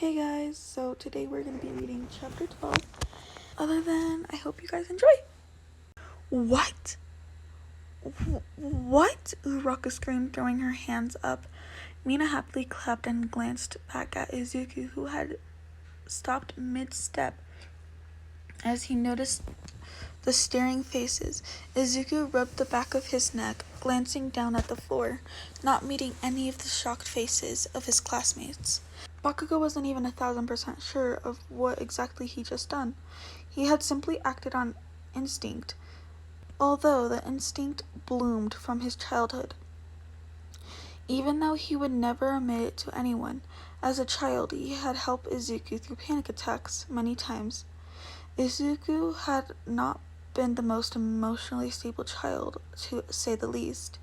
Hey guys, so today we're going to be reading chapter 12. Other than, I hope you guys enjoy. What? What? Uraka screamed, throwing her hands up. Mina happily clapped and glanced back at Izuku, who had stopped mid-step as he noticed the staring faces. Izuku rubbed the back of his neck, glancing down at the floor, not meeting any of the shocked faces of his classmates. Bakugo wasn't even 1,000% sure of what exactly he just done. He had simply acted on instinct, although the instinct bloomed from his childhood. Even though he would never admit it to anyone, as a child he had helped Izuku through panic attacks many times. Izuku had not been the most emotionally stable child, to say the least.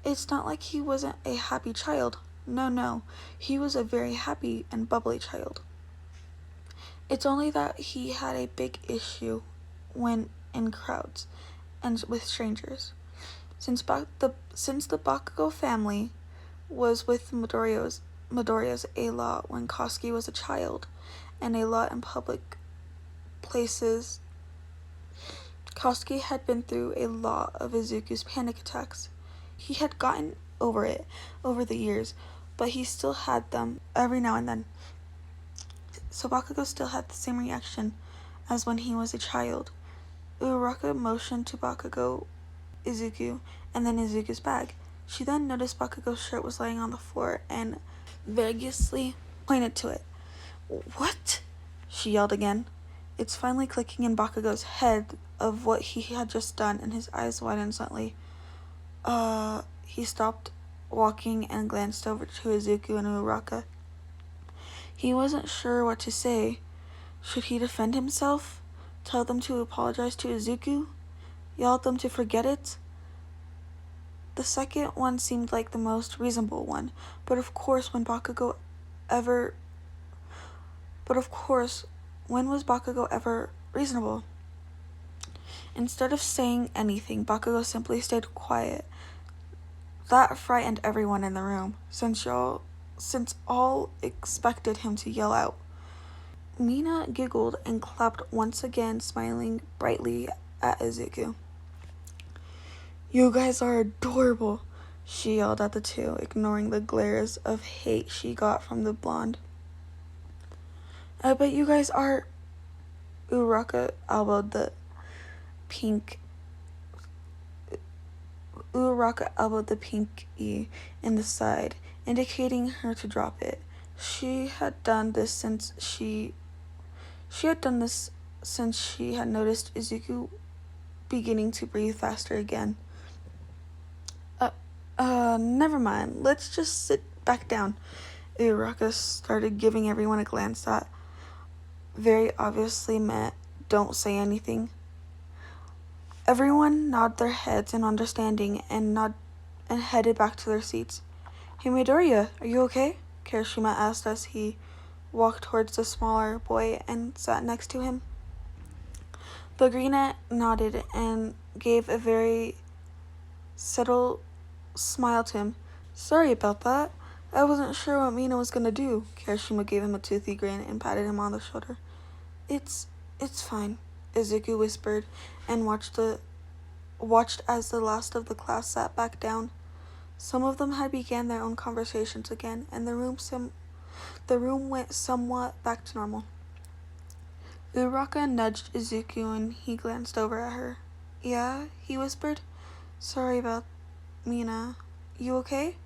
It's not like he wasn't a happy child. No, he was a very happy and bubbly child. It's only that he had a big issue when in crowds and with strangers. Since the Bakugo family was with Midoriya's a lot when Kosuke was a child, and a lot in public places, Kosuke had been through a lot of Izuku's panic attacks. He had gotten over it over the years, but he still had them every now and then. So Bakugo still had the same reaction as when he was a child. Uraka motioned to Izuku, and then Izuku's bag. She then noticed Bakugo's shirt was laying on the floor and vaguely pointed to it. "What?" she yelled again. It's finally clicking in Bakugo's head of what he had just done, and his eyes widened slightly. He stopped walking and glanced over to Izuku and Uraka. He wasn't sure what to say. Should he defend himself? Tell them to apologize to Izuku? Yell at them to forget it? The second one seemed like the most reasonable one, but of course, when was Bakugo ever reasonable? Instead of saying anything, Bakugo simply stayed quiet. That frightened everyone in the room, since all expected him to yell out. Mina giggled and clapped once again, smiling brightly at Izuku. "You guys are adorable," she yelled at the two, ignoring the glares of hate she got from the blonde. "I bet you guys are..." Uraka elbowed the pinky in the side, indicating her to drop it. She had done this since she had noticed Izuku beginning to breathe faster again. Never mind. Let's just sit back down." Uraka started giving everyone a glance that very obviously meant don't say anything. Everyone nodded their heads in understanding and headed back to their seats. "Hey Midoriya, are you okay?" Kirishima asked as he walked towards the smaller boy and sat next to him. The brunette nodded and gave a very subtle smile to him. "Sorry about that. I wasn't sure what Mina was gonna do." Kirishima gave him a toothy grin and patted him on the shoulder. It's fine," Izuku whispered and watched as the last of the class sat back down. Some of them had began their own conversations again, and the room went somewhat back to normal. Uraka nudged Izuku and he glanced over at her. "Yeah?" he whispered. "Sorry about Mina. You okay?"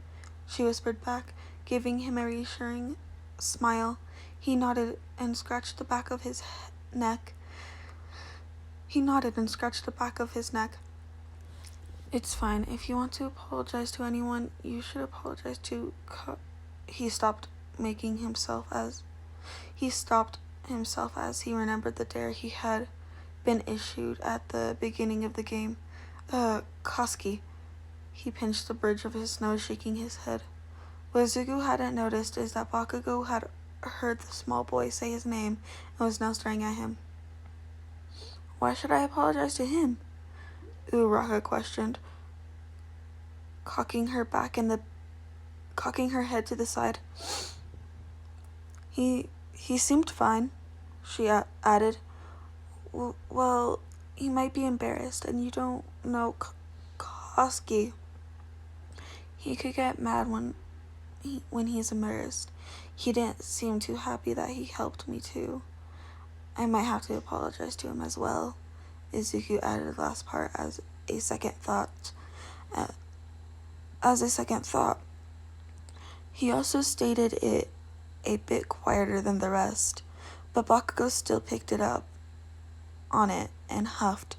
she whispered back, giving him a reassuring smile. He nodded and scratched the back of his neck. "It's fine. If you want to apologize to anyone, you should apologize to..." He stopped himself as he remembered the dare he had been issued at the beginning of the game. Kosuke." He pinched the bridge of his nose, shaking his head. What Izuku hadn't noticed is that Bakugo had heard the small boy say his name and was now staring at him. "Why should I apologize to him?" Uraka questioned, cocking her head to the side. He seemed fine, she added. Well, he might be embarrassed, and you don't know Koski. He could get mad when he's embarrassed. He didn't seem too happy that he helped me too. I might have to apologize to him as well. Izuku added the last part as a second thought. He also stated it a bit quieter than the rest, but Bakugo still picked it up on it and huffed.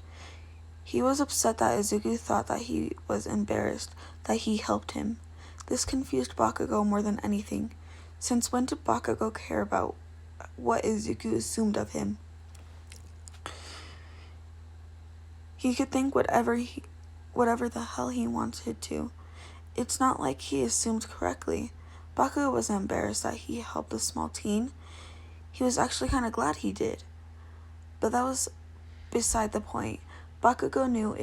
He was upset that Izuku thought that he was embarrassed that he helped him. This confused Bakugo more than anything. Since when did Bakugo care about what Izuku assumed of him? He could think whatever the hell he wanted to. It's not like he assumed correctly. Bakugo wasn't embarrassed that he helped a small teen. He was actually kind of glad he did. But that was beside the point. Bakugo knew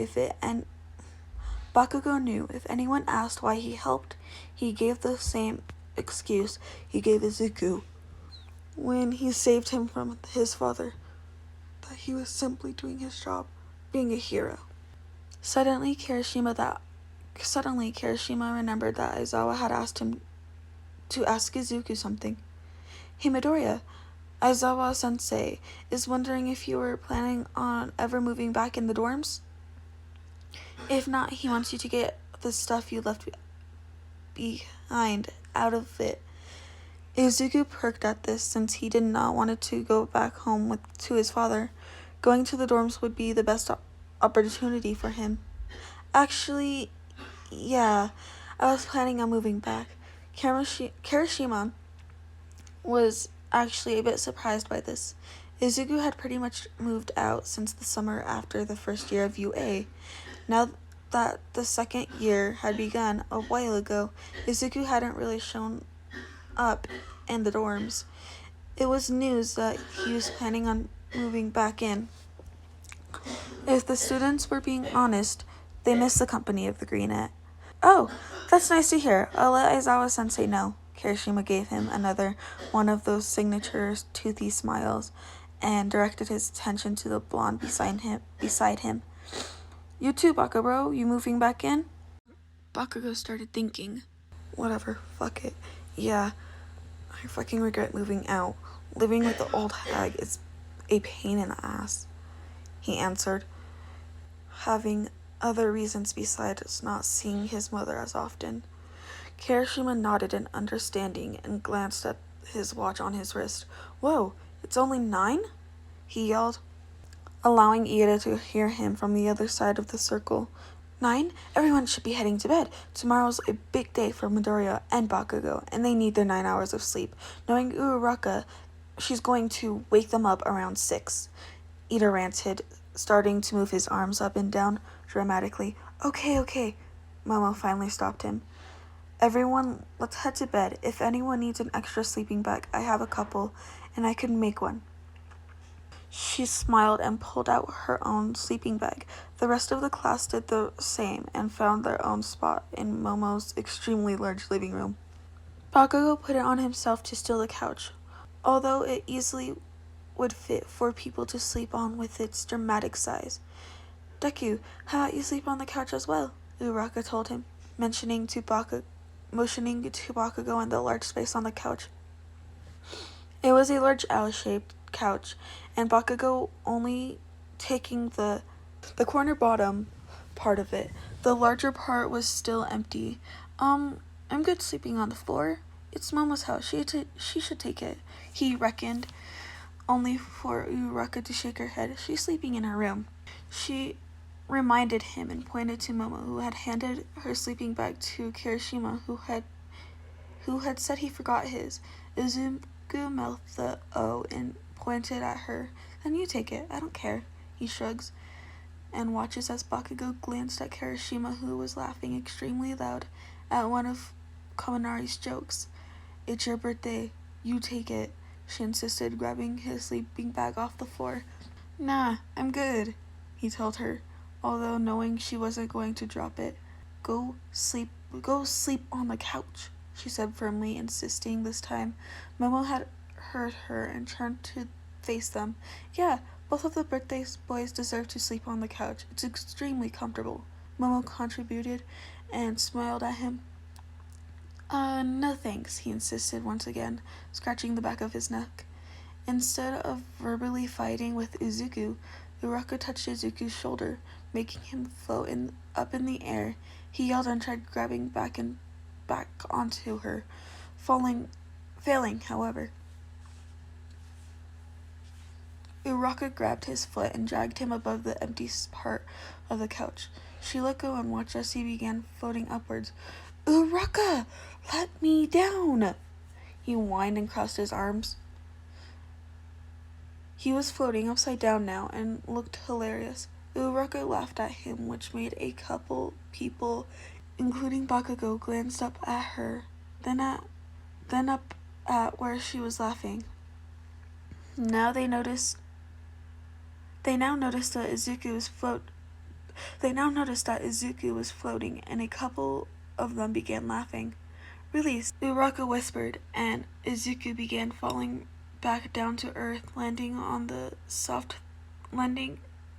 if anyone asked why he helped, he gave the same excuse he gave Izuku when he saved him from his father, that he was simply doing his job, being a hero. Suddenly, Kirishima remembered that Aizawa had asked him to ask Izuku something. Hey Midoriya, Aizawa-sensei is wondering if you were planning on ever moving back in the dorms? If not, he wants you to get the stuff you left behind out of it. Izuku perked at this since he did not want to go back home to his father. Going to the dorms would be the best opportunity for him. Actually, yeah, I was planning on moving back. Kirishima was actually a bit surprised by this. Izuku had pretty much moved out since the summer after the first year of UA. Now that the second year had begun a while ago, Izuku hadn't really shown up in the dorms. It was news that he was planning on moving back in. If the students were being honest, they missed the company of the Greenette. Oh, that's nice to hear. I'll let Aizawa-sensei know. Kirishima gave him another one of those signature toothy smiles and directed his attention to the blonde beside him. You too, Bakuro, you moving back in? Bakugo started thinking. Whatever, fuck it. Yeah, I fucking regret moving out. Living with the old hag is a pain in the ass, he answered, having other reasons besides not seeing his mother as often. Kirishima nodded in understanding and glanced at his watch on his wrist. Whoa, it's only 9? He yelled, allowing Ida to hear him from the other side of the circle. 9? Everyone should be heading to bed. Tomorrow's a big day for Midoriya and Bakugo, and they need their 9 hours of sleep. Knowing Uraraka, she's going to wake them up around 6. Ida ranted, starting to move his arms up and down dramatically. Okay. Momo finally stopped him. Everyone, let's head to bed. If anyone needs an extra sleeping bag, I have a couple, and I can make one. She smiled and pulled out her own sleeping bag. The rest of the class did the same and found their own spot in Momo's extremely large living room. Bakugo put it on himself to steal the couch, although it easily would fit 4 people to sleep on with its dramatic size. Deku, how about you sleep on the couch as well? Uraraka told him, motioning to Bakugo in the large space on the couch. It was a large L-shaped couch, and Bakugo only taking the corner bottom part of it. The larger part was still empty. I'm good sleeping on the floor. It's Momo's house. She should take it, he reckoned, only for Uraraka to shake her head. She's sleeping in her room. She reminded him and pointed to Momo, who had handed her sleeping bag to Kirishima, who had said he forgot his. Izuku mouthed the O and pointed at her. Then you take it. I don't care. He shrugs and watches as Bakugo glanced at Kirishima, who was laughing extremely loud at one of Kaminari's jokes. It's your birthday. You take it, she insisted, grabbing his sleeping bag off the floor. Nah, I'm good, he told her, although knowing she wasn't going to drop it. Go sleep on the couch, she said firmly, insisting this time. Momo had heard her and turned to face them. Yeah, both of the birthday boys deserve to sleep on the couch. It's extremely comfortable. Momo contributed and smiled at him. No thanks, he insisted once again, scratching the back of his neck. Instead of verbally fighting with Izuku, Uraka touched Izuku's shoulder, making him float up in the air. He yelled and tried grabbing back onto her, failing, however. Uraka grabbed his foot and dragged him above the empty part of the couch. She let go and watched as he began floating upwards. Uraka, let me down! He whined and crossed his arms. He was floating upside down now and looked hilarious. Uraka laughed at him, which made a couple people, including Bakugo, glance up at her, then up at where she was laughing. They now noticed that Izuku was floating, and a couple of them began laughing. Release, Uraka whispered, and Izuku began falling back down to earth, landing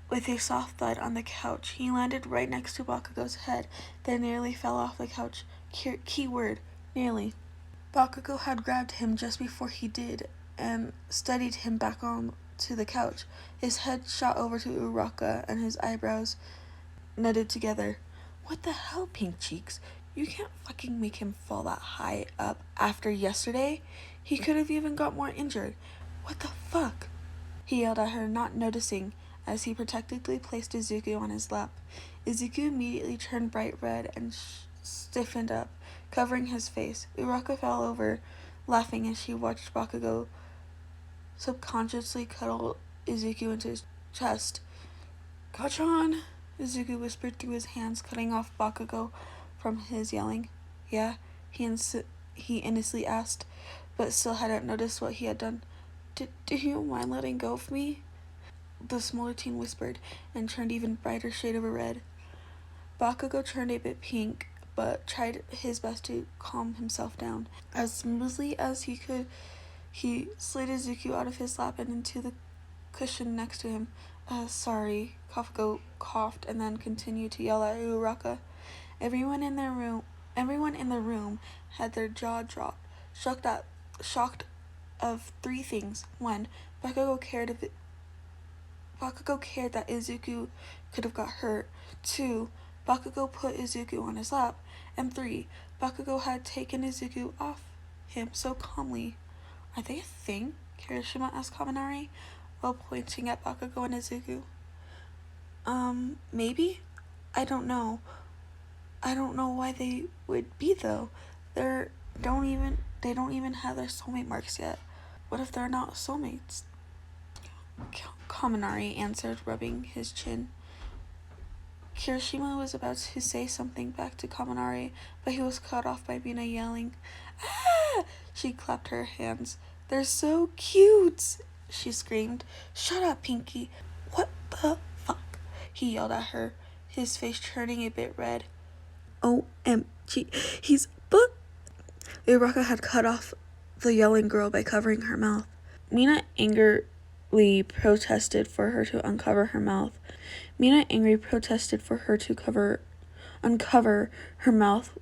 with a soft thud on the couch. He landed right next to Bakugo's head, then nearly fell off the couch. Keyword, nearly. Bakugo had grabbed him just before he did and steadied him back on to the couch. His head shot over to Uraka and his eyebrows knitted together. What the hell, Pink Cheeks? You can't fucking make him fall that high up after yesterday. He could have even got more injured. What the fuck? He yelled at her, not noticing, as he protectively placed Izuku on his lap. Izuku immediately turned bright red and stiffened up, covering his face. Uraka fell over, laughing as she watched Bakugo subconsciously cuddle Izuku into his chest. Kachan, Izuku whispered through his hands, cutting off Bakugo from his yelling. Yeah, he innocently asked, but still hadn't noticed what he had done. Do you mind letting go of me? The smaller teen whispered, and turned even brighter shade of a red. Bakugo turned a bit pink, but tried his best to calm himself down. As smoothly as he could, he slid Izuku out of his lap and into the cushion next to him. Sorry, Bakugo coughed and then continued to yell at Uraka. Everyone in the room had their jaw dropped, shocked of three things. 1. Bakugo cared that Izuku could have got hurt. 2. Bakugo put Izuku on his lap. And 3. Bakugo had taken Izuku off him so calmly. Are they a thing? Kirishima asked Kaminari, while pointing at Bakugo and Izuku. Maybe? I don't know. I don't know why they would be, though. They don't even have their soulmate marks yet. What if they're not soulmates? Kaminari answered, rubbing his chin. Kirishima was about to say something back to Kaminari, but he was cut off by Mina yelling, "Ah!" She clapped her hands. They're so cute, she screamed. Shut up, Pinky. What the fuck? He yelled at her, his face turning a bit red. OMG, he's Uraka had cut off the yelling girl by covering her mouth. Mina angrily protested for her to uncover her mouth. Uncover her mouth,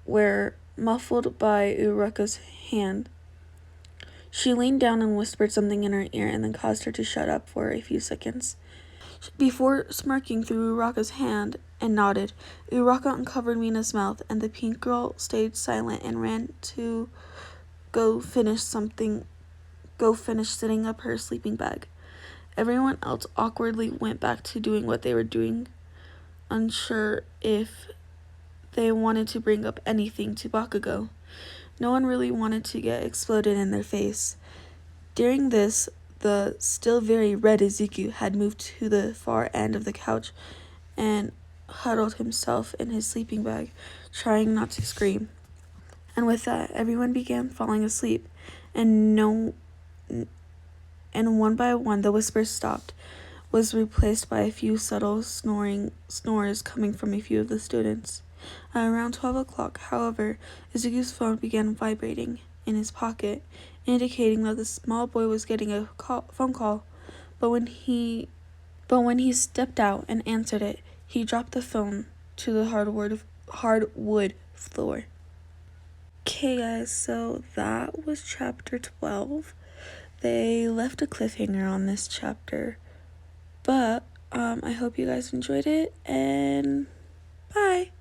where muffled by Uraka's hand. She leaned down and whispered something in her ear and then caused her to shut up for a few seconds. Before smirking through Uraka's hand and nodded, Uraka uncovered Mina's mouth, and the pink girl stayed silent and ran to go finish sitting up her sleeping bag. Everyone else awkwardly went back to doing what they were doing, unsure if they wanted to bring up anything to Bakugo. No one really wanted to get exploded in their face. During this, the still very red Izuku had moved to the far end of the couch and huddled himself in his sleeping bag, trying not to scream. And with that, everyone began falling asleep, and one by one the whispers stopped, was replaced by a few subtle snores coming from a few of the students. At around 12 o'clock, however, Izuku's phone began vibrating in his pocket, indicating that the small boy was getting a phone call. But when he stepped out and answered it, he dropped the phone to the hardwood floor. Okay, guys, so that was chapter 12. They left a cliffhanger on this chapter, but I hope you guys enjoyed it, and bye.